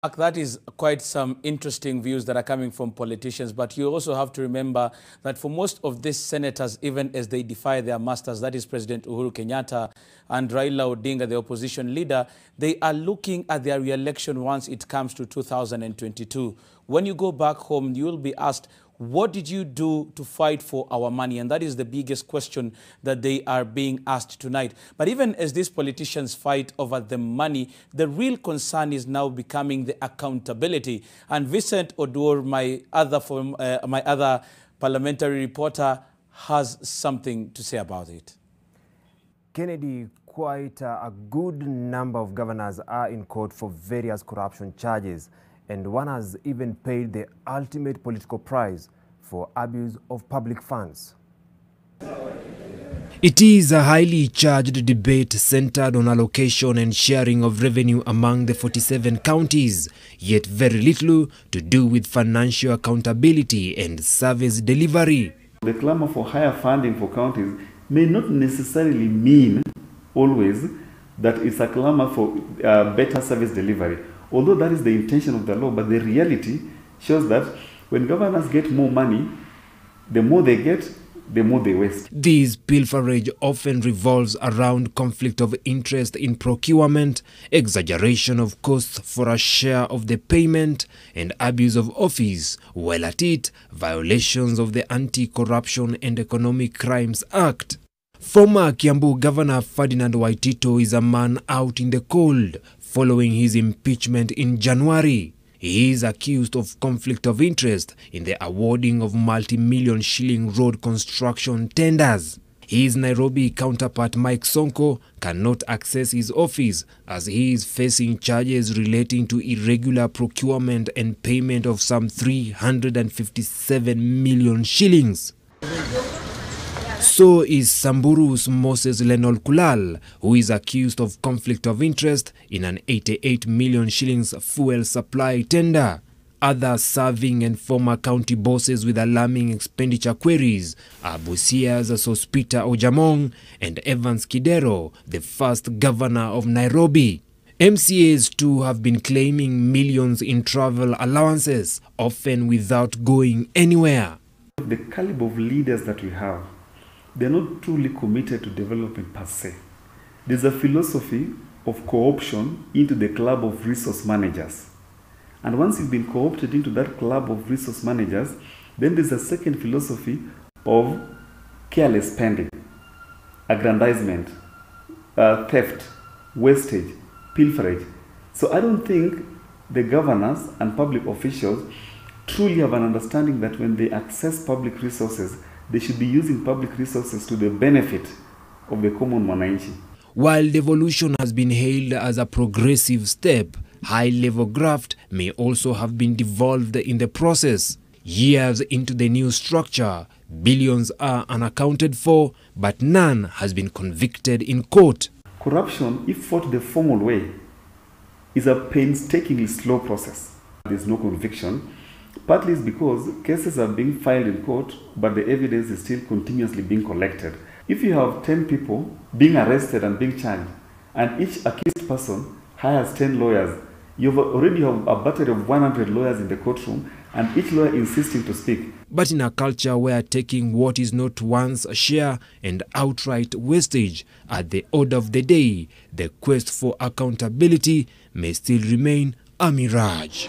That is quite some interesting views that are coming from politicians, but you also have to remember that for most of these senators, even as they defy their masters, that is President Uhuru Kenyatta and Raila Odinga, the opposition leader, they are looking at their re-election once it comes to 2022. When you go back home, you will be asked, what did you do to fight for our money? And that is the biggest question that they are being asked tonight. But even as these politicians fight over the money, the real concern is now becoming the accountability. And Vincent Oduor, my other parliamentary reporter, has something to say about it. Kennedy, quite a good number of governors are in court for various corruption charges, and one has even paid the ultimate political prize for abuse of public funds. It is a highly charged debate centered on allocation and sharing of revenue among the 47 counties, yet very little to do with financial accountability and service delivery. The clamor for higher funding for counties may not necessarily mean always that it's a clamor for better service delivery, although that is the intention of the law. But the reality shows that when governors get more money, the more they get, the more they waste. This pilferage often revolves around conflict of interest in procurement, exaggeration of costs for a share of the payment, and abuse of office, while at it, violations of the Anti-Corruption and Economic Crimes Act. Former Kiambu Governor Ferdinand Waitito is a man out in the cold following his impeachment in January. He is accused of conflict of interest in the awarding of multi-million shilling road construction tenders. His Nairobi counterpart Mike Sonko cannot access his office as he is facing charges relating to irregular procurement and payment of some 357 million shillings. So is Samburu's Moses Lenol Kulal, who is accused of conflict of interest in an 88 million shillings fuel supply tender. Other serving and former county bosses with alarming expenditure queries are Busia's Sospita Ojamong and Evans Kidero, the first governor of Nairobi. MCAs too have been claiming millions in travel allowances, often without going anywhere. The caliber of leaders that we have, they're not truly committed to development per se. There's a philosophy of co-option into the club of resource managers. And once you've been co-opted into that club of resource managers, then there's a second philosophy of careless spending, aggrandizement, theft, wastage, pilferage. So I don't think the governors and public officials truly have an understanding that when they access public resources, they should be using public resources to the benefit of the common mwananchi. While devolution has been hailed as a progressive step, high-level graft may also have been devolved in the process. Years into the new structure, billions are unaccounted for, but none has been convicted in court. Corruption, if fought the formal way, is a painstakingly slow process. There's no conviction. Partly it's because cases are being filed in court, but the evidence is still continuously being collected. If you have 10 people being arrested and being charged, and each accused person hires 10 lawyers, you already have a battery of 100 lawyers in the courtroom, and each lawyer insisting to speak. But in a culture where taking what is not one's share and outright wastage at the order of the day, the quest for accountability may still remain a mirage.